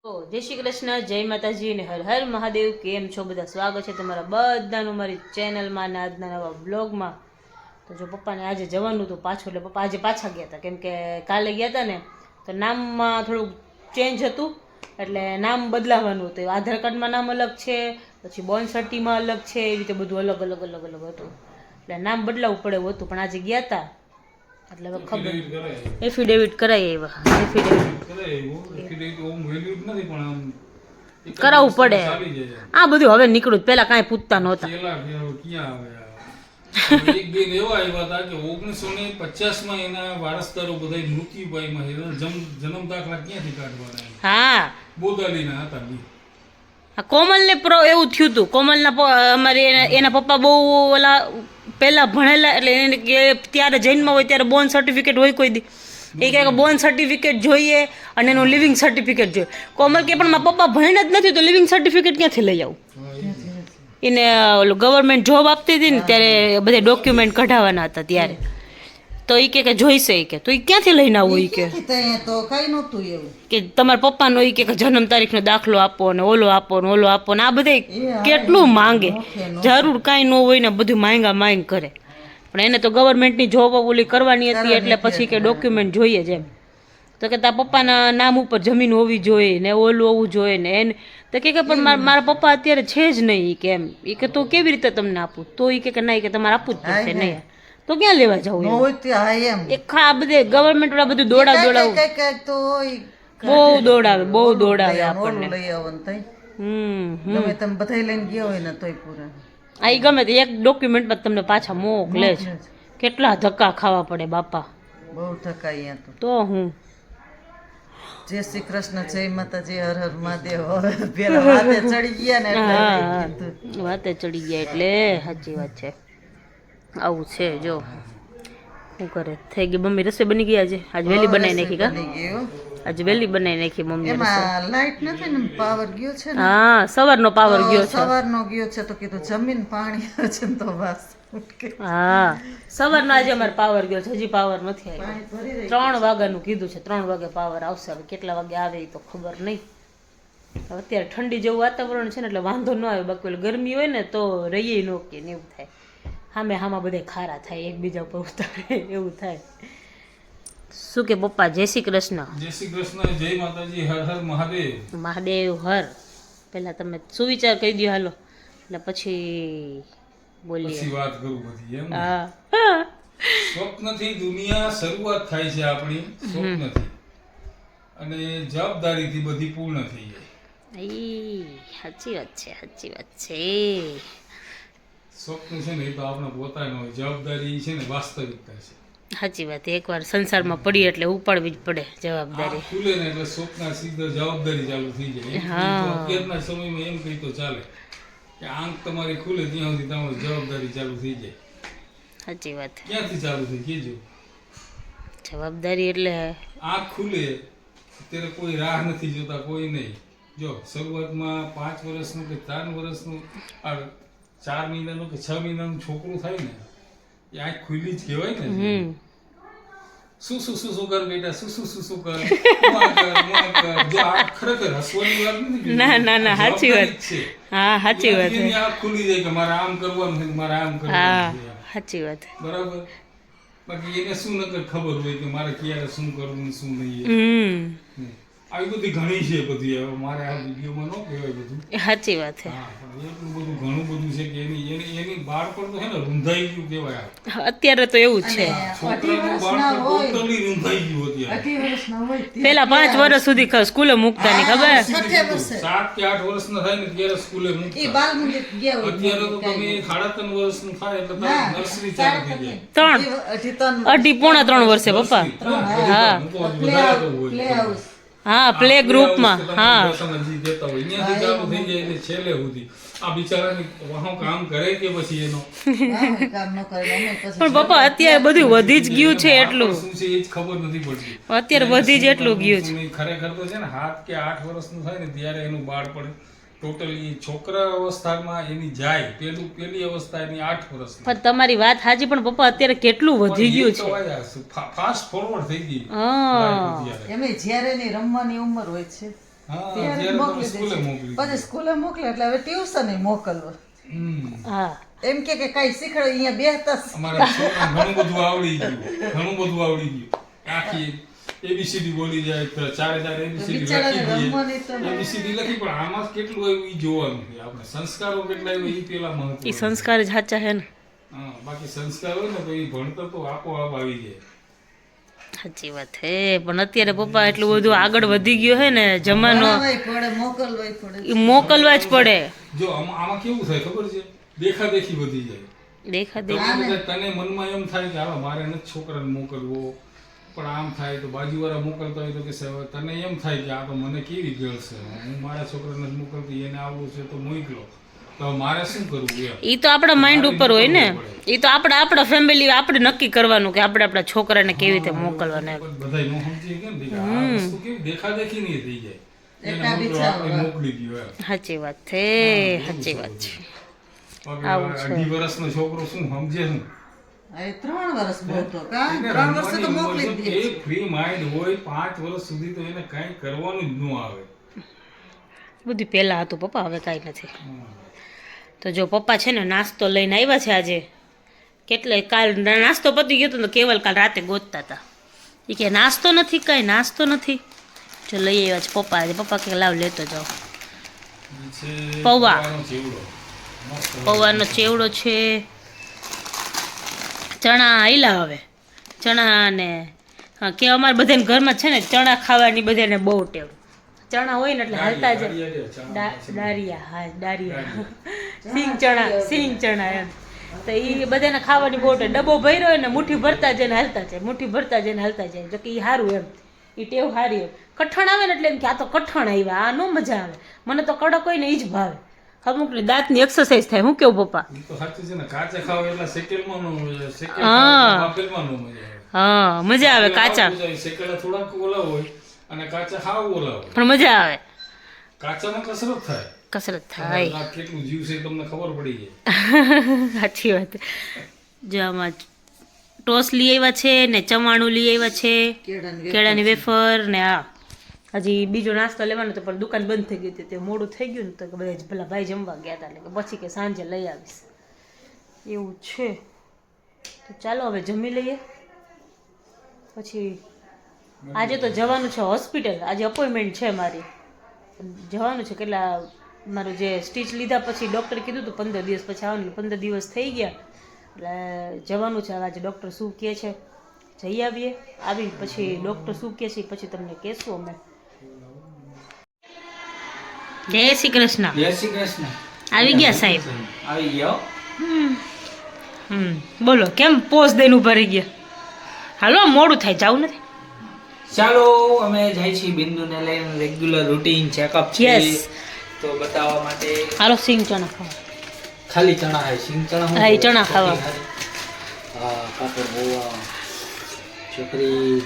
જય શ્રી કૃષ્ણ, જય માતાજી ને હર હર મહાદેવ. કેમ છો બધા? સ્વાગત છે તમારા બધાનું મારી ચેનલમાં ને આજના નવા બ્લોગમાં. તો જો પપ્પાને આજે જવાનું હતું પાછું, એટલે પપ્પા આજે પાછા ગયા હતા, કેમ કે કાલે ગયા હતા ને તો નામમાં થોડુંક ચેન્જ હતું, એટલે નામ બદલાવાનું હતું. આધાર કાર્ડમાં નામ અલગ છે, પછી બોર્ન સર્ટિમાં અલગ છે, એવી રીતે બધું અલગ અલગ અલગ અલગ હતું, એટલે નામ બદલાવવું પડે એવું હતું. પણ આજે ગયા હતા એટલે હવે ખબર એફિડેવિટ કરાવી આવ્યા. કરાવવું પડે આ બધું હવે નીકળું, પેલા કાંઈ પૂછતા નહોતા. એક બેન એવા આવ્યા હતા કે 1950 એના વારસદારો બધા મૃત્યુ પામ્યા છે. જન્મ દાખલા ક્યાંથી કાઢવાના? હા, બોદાલીના હતા બી. કોમલને એવું થયું હતું. કોમલના અમારે એના પપ્પા બહુ ઓલા પહેલાં ભણેલા, એટલે એને કે ત્યારે જન્મ હોય ત્યારે બોર્ન સર્ટિફિકેટ હોય કોઈ દી, એ કહે કે બોર્ન સર્ટિફિકેટ જોઈએ અને એનું લિવિંગ સર્ટિફિકેટ જોઈએ. કોમલ કે પણ મારા પપ્પા ભણ્યા જ નથી તો લિવિંગ સર્ટિફિકેટ ક્યાંથી લઈ આવું? એને ઓલું ગવર્મેન્ટ જોબ આપતી હતી ને ત્યારે બધા ડોક્યુમેન્ટ કઢાવવાના હતા ત્યારે, તો એ કે જોઈશે, એ કે તો એ ક્યાંથી લઈને આવું? એ કે તો કઈ નહોતું એવું કે તમારા પપ્પાનો એ કે જન્મ તારીખનો દાખલો આપો ને ઓલો આપો ને ઓલો આપો ને, આ બધે કેટલું માંગે. જરૂર કાંઈ ન હોય ને બધું માંગા માંગ કરે. પણ એને તો ગવર્મેન્ટની જોબ ઓલી કરવાની હતી એટલે પછી કે ડોક્યુમેન્ટ જોઈએ જ એમ. તો કે તારા પપ્પાના નામ ઉપર જમીન હોવી જોઈએ ને ઓલું હોવું જોઈએ ને એને. તો કે પણ મારા પપ્પા અત્યારે છે જ નહીં કે એમ. એ કે તો કેવી રીતે તમને આપું? તો એ કે નહીં કે તમારે આપવું જ પડશે. નહીં તો ક્યાં લેવા જવું? એક ખા બધે ગવર્મેન્ટ વાળા બધું દોડાવે, બહુ દોડાવે, બહુ દોડાવે આપણને. ગમે તમે બધા લઈને ગયા હોય ને તોય પૂરા આ ઈ ગમે તે એક ડોક્યુમેન્ટમાં તમને પાછા મોકલે છે. કેટલા ધક્કા ખાવા પડે બાપા, બહુ ધક્કા અહીંયા તો હું. જય શ્રી કૃષ્ણ, જય માતાજી, હર હર મહાદેવ. પેલા વાતે ચડી ગયા ને એટલે વાતે ચડી ગયા એટલે સાચી વાત છે. આવું છે. જો શું કરે થઈ ગઈ મમ્મી રસોઈ બની ગઈ આજે? આજ વહેલી બનાવી નાખી કા? આજે વહેલી બનાવી નાખી મમ્મી. એમાં લાઈટ નથી ને, પાવર ગયો છે ને. હા, સવારનો પાવર ગયો છે. સવારનો ગયો છે તો કીધું જમીન પાણી છે ને તો બસ. હા, સવારનો આજે અમારે પાવર ગયો છે, હજી પાવર નથી આવ્યો. 3 વાગ્યાનું કીધું છે, 3 વાગે પાવર આવશે. હવે કેટલા વાગે આવે એ તો ખબર નહીં. અત્યારે ઠંડી જેવું વાતાવરણ છે ને એટલે વાંધો ન આવે. બાકી ગરમી હોય ને તો રહીએ ન કે ને એવું થાય. હામાં બધે ખારા થાય, એકબીજા ઉપર ઉતારે એવું થાય. શું કે પપ્પા? જય શ્રી કૃષ્ણ. જય શ્રી કૃષ્ણ, જય માતાજી, હર હર મહાદેવ. મહાદેવ હર. પહેલા તમે સુવિચાર કહી દો હાલો, એટલે પછી બોલીએ. પછી વાત કરું બધી એમ. હા, સ્વપ્નથી દુનિયા શરૂઆત થાય છે આપણી, સ્વપ્નથી, અને જવાબદારીથી બધી પૂર્ણ થઈ જાય. સાચી વાત છે, સાચી વાત છે. સ્વપ્ન છે ને એ તો આપણે પોતાનો હોય, જવાબદારી છે ને વાસ્તવિકતા છે. સાચી વાત. એકવાર સંસારમાં પડી એટલે ઉપાડવી જ પડે જવાબદારી. ખુલે ને એટલે સ્વપ્ન સીધો જવાબદારી ચાલુ થઈ જાય. અત્યારના સમયમાં એમ કહી તો ચાલે કે આંખ તમારી ખુલે ત્યાં સુધી તમારી જવાબદારી ચાલુ થઈ જાય. સાચી વાત. ક્યાંથી ચાલુ થઈ કેજો? જવાબદારી એટલે આંખ ખુલે ત્યારે કોઈ રાહ નથી જોતા, કોઈ નહીં. જો શરૂઆતમાં 5 વર્ષનું કે 3 વર્ષનું 4 મહિનાનું કે 6 મહિનાનું છોકરું થાય ને, એ આંખ ખુલ્લી જ કહેવાય ને. શું કર બેટા, શું કર, જો આ ખરેખર હસવાની વાત નથી. ના સાચી વાત છે. હા, સાચી વાત છે. આંખ ખુલી જાય કે મારે આમ કરવાનું છે, મારે આમ કરવાનું છે. સાચી વાત. બરાબર. બાકી એને શું નકર ખબર હોય કે મારે ક્યારે શું કરવું શું નહીં. આવી બધી ઘણી છે બધી. હવે મારે આ વિડીયોમાં ન કહેવાય બધું. સાચી વાત છે. એટલું બધું ઘણું બધું છે કે એની બાળપણ તો છે ને રૂંધાઈ ગયું કહેવાય. અત્યારે તો એવું જ છે. છોકરાનું બાળપણ ટોટલી રૂંધાઈ ગયું અત્યારે. પેલા 5 વર્ષ સુધી સ્કૂલે મૂકતા ની ખબર, 7 કે 8 વર્ષના થાય ને ત્યારે સ્કૂલે મૂકતા. અત્યારે તો તમે 3.5 વર્ષનું થાય એટલે નર્સરી ચાલુ થઈ જાય. 2.5 પોણા 3 વર્ષે પપ્પા. હા હા, પ્લે ગ્રુપમાં. હા, છેલ્લે સુધી આ બિચારાની કામ કરે કે પછી એનો પણ પપ્પા અત્યારે બધું વધી જ ગયું છે એટલું. શું છે એ જ ખબર નથી પડતી. અત્યારે વધી જ એટલું ગયું છે. ખરેખર તો છે ને 7 કે 8 વર્ષનું થાય ને ત્યારે એનું બાળપણ ટોટલી છોકરા અવસ્થામાં એની જાય. પેલી અવસ્થા એની 8 વર્ષની. પણ તમારી વાત સાચી, પણ પપ્પા અત્યારે કેટલું વધી ગયું છે. ફાસ્ટ ફોરવર્ડ થઈ ગઈ. એમે જ્યારે એની રમવાની ઉંમર હોય છે હા ત્યારે જ્યારે મોકલી તમે સ્કૂલે દે છે. મોકલી પછી સ્કૂલે મોકલે એટલે હવે ટ્યુશન મોકલવો હા એમ કે કઈ શીખડો અહીંયા બેસતા જ. અમારા છોકરાને ઘણું બધું આવડી ગયું આખી એબીસીડી બોલી જાય તો ચારે એબીસીડી બિચારાને લખી રમવાની તો દઈએ એબીસીડી લખી પણ આમાં કેટલું આવ્યું ઈ જોવાનું છે આપણે સંસ્કારો કેટલા આવ્યા ઈ પેલા એ મહત્વ સંસ્કાર જ સાચા છે ને હા બાકી સંસ્કાર હોય ને તો ઈ ભણતર તો આપોઆપ આવી જાય સાચી વાત હે પણ અત્યારે પપ્પા એટલું બધું આગળ વધી ગયો હે ને જમાનો ભણાવાય પડે મોકલવાય પડે ઈ મોકલવા જ પડે જો આમાં કેવું થાય ખબર છે દેખાદેખી વધી જાય દેખા દે તમને કદાચ તને મનમાં એમ થાય કે હાલો મારે નથી છોકરાને મોકલવો પણ આમ થાય તો બાજુવાળા મોકલતા હોય તો કે સાહેબ તને એમ થાય કે આ તો મને કેવી ગળ છે હું મારા છોકરાને નથી મોકલતી એને આવવું છે તો મોકલો તો મારે શું કરવું એમ ઈ તો આપણા માઇન્ડ ઉપર હોય ને ઈ તો આપણા ફેમિલી આપણે નક્કી કરવાનું કે આપણે આપણા છોકરાને કેવી રીતે મોકલવાના એમ. બધા નો સમજી કેમ કે આ વસ્તુ કેવી દેખાદેખી નહીં થઈ જાય એને મોકલો આપણે મોકલી દયો એમ સાચી વાત છે સાચી વાત છે આવું 2 વર્ષનો છોકરો શું સમજે શું આ 3 વર્ષ ભણતો કા 3 વર્ષે તો મોકલી જ દે એ ફ્રી માઇન્ડ હોય 5 વર્ષ સુધી તો એને કઈ કરવાનું જ ન આવે બધું પહેલા હતું પપ્પા હવે કાંઈ નથી તો જો પપ્પા છે ને નાસ્તો લઈને આવ્યા છે આજે કેટલે કાલ નાસ્તો પતી ગયો હતો ને કેવલ કાલ રાતે ગોતતા હતા એ કે નાસ્તો નથી કાંઈ નાસ્તો નથી જો લઈ આવ્યા છે પપ્પા આજે પપ્પા કે લાવ લેતો જાઓ ઈ છે પૌવા. પૌવાનો ચેવડો. મસ્ત પૌવાનો ચેવડો છે ચણા આયલા હવે ચણા ને હા કે અમારે બધાને ઘરમાં છે ને ચણા ખાવાની બધાને બહુ ટેવ ચણા હોય ને એટલે હાલતા જ દારિયા હા દારિયા સિંગ ચણા એમ તો એ બધાને ખાવાની બહુ ટેવ ડબ્બો ભર્યો હોય ને મુઠ્ઠી ભરતા જઈને હાલતા જાય મુઠ્ઠી ભરતા જઈને હાલતા જાય જો કે એ સારું એમ એ ટેવ સારી એમ કઠણ આવે ને એટલે એમ કે આ તો કઠણ આવ્યા આ નો મજા આવે મને તો કડક હોય ને એ જ ભાવે અમુકને દાંતની એક્સરસાઇઝ થાય હું કેવું પપ્પા ઈ તો સાચું છે ને કાચા ખાવ એટલે સેકેલમાં નો મજા આવે સેકેલ હા. ખાવ બાફેલમાં નો મજા આવે હા મજા આવે કાચા સેકેલા થોડાક ઓલા હોય અને કાચા ખાવ ઓલા હોય પણ મજા આવે કાચામાં કસરત થાય કસરત થાય આ કેટલું જીવ છે એ તમને ખબર પડી જાય સાચી વાત જો આમાં ટોસ લઈ આવ્યા છે ને ચવાણું લઈ આવ્યા છે કેળાની કેળાની વેફર ને આ હજી બીજો નાસ્તો લેવાનો તો પણ દુકાન બંધ થઈ ગઈ હતી તે મોડું થઈ ગયું ને તો કે બધા જ ભલા ભાઈ જમવા ગયા હતા એટલે કે પછી કે સાંજે લઈ આવીશ એવું છે તો ચાલો હવે જમી લઈએ પછી આજે તો જવાનું છે હોસ્પિટલ આજે અપોઇન્ટમેન્ટ છે મારી જવાનું છે કેટલા મારું જે સ્ટીચ લીધા પછી ડૉક્ટરે કીધું હતું 15 દિવસ પછી આવવાનું 15 દિવસ થઈ ગયા એટલે જવાનું છે આજે ડૉક્ટર શું કહે છે જઈ આવીએ આવી પછી ડૉક્ટર શું કહે છે પછી તમને કહેશું અમે જય શ્રી કૃષ્ણ જય શ્રી કૃષ્ણ. આવી ગયા સાહેબ આવી ગયો. બોલો કેમ પોઝ દઈને ઉભા રહી ગયા હાલો મોડું થાય જાવું નથી ચાલો અમે જાય છીએ બિંદુને લઈને રેગ્યુલર રૂટીન ચેકઅપ છે Yes. તો બતાવવા માટે હાલો સિંગ ચણા ખાવા ખાલી ચણા હે સિંગ ચણા હા, એ ચણા ખાવા. હા કાપડ હોવા છોકરી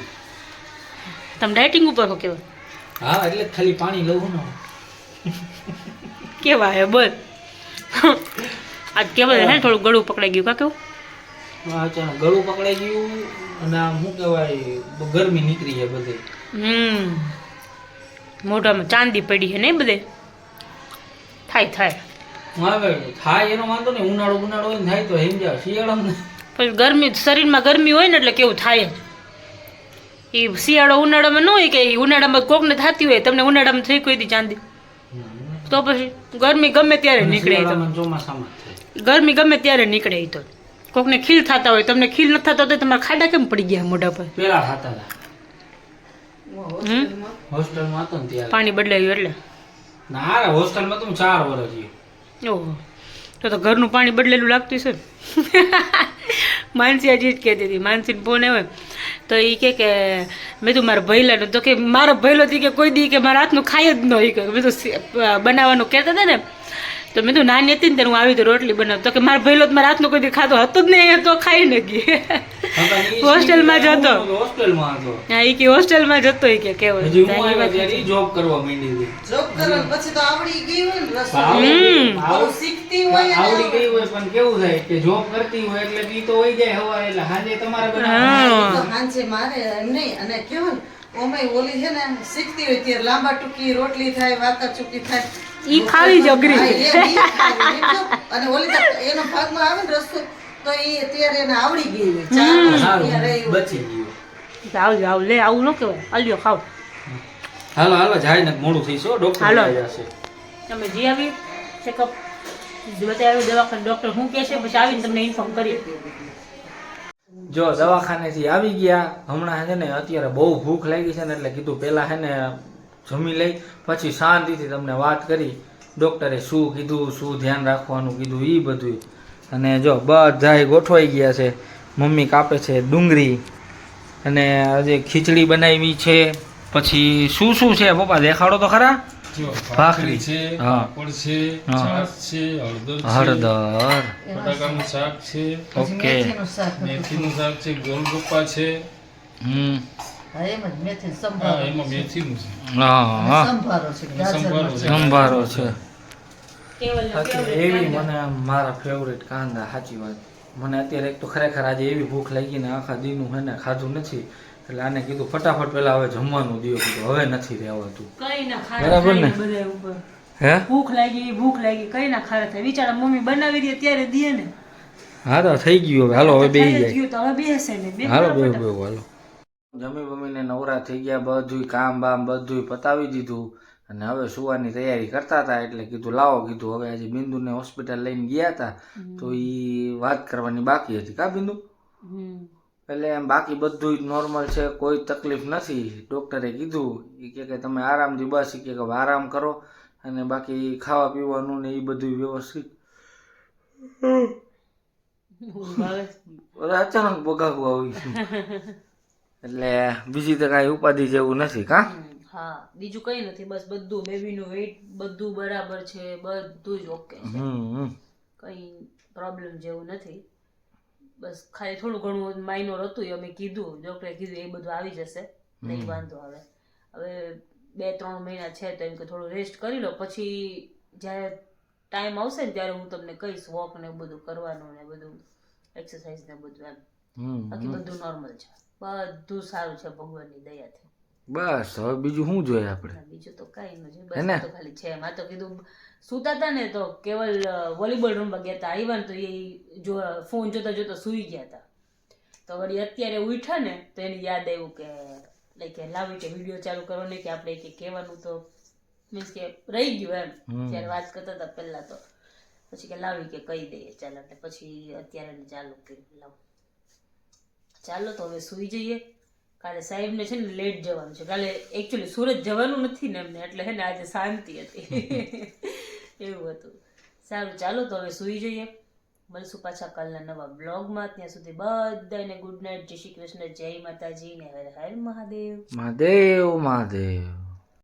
તમે ડાયટિંગ ઉપર હો કેવા હા એટલે જ ખાલી પાણી લઉં ને કેવા હે બોલ આજ કેવા હે થોડું ગળું પકડાઈ ગયું કા કેવું હા ચણા ગળું પકડાઈ ગયું અને આમ શું કહેવાય ગરમી નીકળી જાય બધે મોઢામાં ચાંદી પડી છે નહીં બધે થાય હવે થાય એનો વાંધો નહીં ઉનાળો હોય ને થાય તો સમજાવ શિયાળામાં પછી ગરમી શરીરમાં ગરમી હોય ને એટલે કેવું થાય જ એ શિયાળો ઉનાળામાં ન હોય કે ઈ ઉનાળામાં કોકને થતી હોય તમને ઉનાળામાં થઈ કોઈ દી ચાંદી તો પછી ગરમી ગમે ત્યારે નીકળે ઈ તો શિયાળામાં ચોમાસામાં થાય ગરમી ગમે ત્યારે નીકળે ઈ તો કોકને ખીલ થતા હોય તમને ખીલ નથી થતા તો તમારા ખાડા કેમ પડી ગયા મોઢા પર પેલા થતા હતા હોસ્ટેલમાં હતો ને ત્યારે પાણી બદલાયું એટલે ના રે હોસ્ટેલમાં તો હું 4 વર્ષ રહ્યો. ઓહો તો ઘરનું પાણી બદલેલું લાગતું છે ને માનસી આજે જ કહેતી હતી માનસીને ફોન આવે તો એ કે મેં તું મારા ભૈલાનું તો કે મારો ભૈલો થી કે કોઈ દી કે મારા હાથનું ખાય જ ન એ કે મેં તો બનાવવાનું કહેતા હતા ને તો મેં તો નાની હતી ને ત્યારે હું આવી તો રોટલી બનાવ તો કે મારા ભૈલો તો મારા હાથનો કોઈ દી ખાતો હતો જ નહીં તો ખાઈ ન ગઈ હોસ્ટેલમાં જ હતો હોસ્ટેલમાં હતો હા એ કે હોસ્ટેલમાં જ હતો એ કે કેવો હજી હું આવ્યો ત્યારે ઈ જોબ કરવા માંડી હતી. જોબ કરવા પછી તો આવડી ગઈ હોય ને રસોઈ બહુ શીખતી હોય ને આવડી ગઈ હોય પણ કેવું થાય કે જોબ કરતી હોય એટલે ઈ તો હોય જાય હવારે એટલે સાંજે તમારે બનાવવાનું. તો હાંજે મારે એમ નહીં અને કેવું ઓમેય ઓલી છે ને શીખતી હોય ત્યારે લાંબા ટૂંકી રોટલી થાય વાકા ચૂકી થાય ઈ ખાવી જ અઘરી હા, છે. એમ ઈ ખાવી, એમ જો. અને ઓલી તો એનો ભાગમાં આવે ને રસ્તો તો એ અત્યારે એને આવડી ગઈ હોય ચાર વર્ષ સારું ત્યાં રહી હોય. બચી ગયું. આવ આવ લે આવું ન કહેવાય આલ્યો ખાવ હાલો હાલો જાય ને મોડું થઈ છે ડોક્ટર હાલો. આવી જશે. તમે જી આવી ચેકઅપ બતાવ્યું દવાખાને ડૉક્ટર શું કહે છે પછી આવીને તમને ઇન્ફોર્મ કરીએ. જો દવાખાનેથી આવી ગયા હમણાં છે ને અત્યારે બહુ ભૂખ લાગી છે ને એટલે કીધું પહેલા છે ને જમી લઈ પછી શાંતિથી તમને વાત કરી ડૉક્ટરે શું કીધું શું ધ્યાન રાખવાનું કીધું એ બધું. અને જો બધાય ગોઠવાઈ ગયા છે. મમ્મી કાપે છે ડુંગળી અને આજે ખીચડી બનાવી છે. પછી શું શું છે પપ્પા દેખાડો તો ખરા. જો ભાખરી. ભાખરી છે, હા. પાપડ છે, હા. છાશ છે, હળદર છે, હળદર. બટાકાનું શાક છે, પછી ઓકે. મેથીનું શાક હતું. મેથીનું શાક છે, ગોલગપ્પા છે. હા, એમ જ મેથી હા, સંભારો એમાં છે. મેથીનું છે. હા સંભારો છે ગાજર સંભારો છે. મરચાં. સંભારો છે. કેવલનો સાચી favourite એવી કાંદા. મને આમ મારા ફેવરેટ કાંદા સાચી વાત. મને અત્યારે એક તો ખરેખર આજે એવી ભૂખ લાગી ને આખા દીનું હે ને ખાધું નથી એટલે આને કીધું ફટાફટ પેલા હવે જમવાનું દિયો કીધું હવે નથી રહેવાતું. કઈ ના બરાબર ને? ખાય બધા ઉપર હે ભૂખ લાગી કઈ ના ખારા થાય વિચારા મમ્મી બનાવી દે ત્યારે દે ને હા તો થઈ ગયું હવે હાલો હવે તો બેસી થઈ જ જાય. ગયું તો હવે બેસે ને બે હાલો બે ફટાફટ. બે હાલો. જમી બમીને નવરા થઈ ગયા બધું કામ બામ બધું પતાવી દીધું અને હવે સુવાની તૈયારી કરતા હતા એટલે કીધું લાવો કીધું હવે આજે બિંદુને હોસ્પિટલ લઈને ગયા હતા તો એ વાત કરવાની બાકી હતી કા બિંદુ. હમ. એટલે એમ બાકી બધું નોર્મલ છે કોઈ તકલીફ નથી. ડૉક્ટરે કીધું એ કે તમે આરામથી બસ એ કે હવે આરામ કરો અને બાકી ખાવા પીવાનું ને એ બધું વ્યવસ્થિત. ઊંઘ આવે. હવે અચાનક બગાવું આવી ગયું એટલે બીજી તો કાંઈ ઉપાધિ જેવું નથી કા. હા બીજું કઈ નથી બસ બધું બેબીનું વેઇટ બધું બરાબર છે બધું જ ઓકે છે કઈ પ્રોબ્લેમ જેવું નથી બસ ખાલી થોડું ઘણું માઇનોર હતું એ અમે કીધું ડૉક્ટરે કીધું એ બધું આવી જશે નહીં વાંધો આવે હવે 2-3 મહિના છે તો એમ કે થોડું રેસ્ટ કરી લો પછી જ્યારે ટાઈમ આવશે ને ત્યારે હું તમને કહીશ વોક ને બધું કરવાનું ને બધું એક્સરસાઇઝ ને બધું એમ બાકી બધું નોર્મલ છે બધું સારું છે ભગવાનની દયાથી બસ હવે બીજું શું જોઈએ આપણે. ના, બીજું તો કઈ નથી હે ને? બસ આ તો ખાલી છે એમાં તો કીધું સુતા હતા ને તો કેવલ વોલીબોલ રમવા ગયા હતા આવ્યા ને તો એ જો ફોન જોતા જોતા સૂઈ ગયા હતા તો વળી અત્યારે ઉઠ્યા ને તો એને યાદ આવ્યું કે લાઈક લાવી કે વિડીયો ચાલુ કરો ને કે આપણે કે કહેવાનું તો મીન્સ કે રહી ગયું એમ ત્યારે વાત કરતા હતા પહેલા તો પછી કે લાવી કે કહી દઈએ ચાલ એટલે પછી અત્યારે એને ચાલુ કર્યું લાવ ચાલો તો હવે સૂઈ જઈએ કાલે સાહેબને છે ને લેટ જવાનું છે કાલે એકચ્યુઅલી સુરત જવાનું નથી ને એમને એટલે હે ને આજે શાંતિ હતી એવું હતું સારું ચાલો તો હવે સૂઈ જઈએ મળશું પાછા કાલના નવા બ્લોગમાં ત્યાં સુધી બધાને ગુડ નાઇટ જય શ્રી કૃષ્ણ જય માતાજી ને હર હર મહાદેવ મહાદેવ મહાદેવ.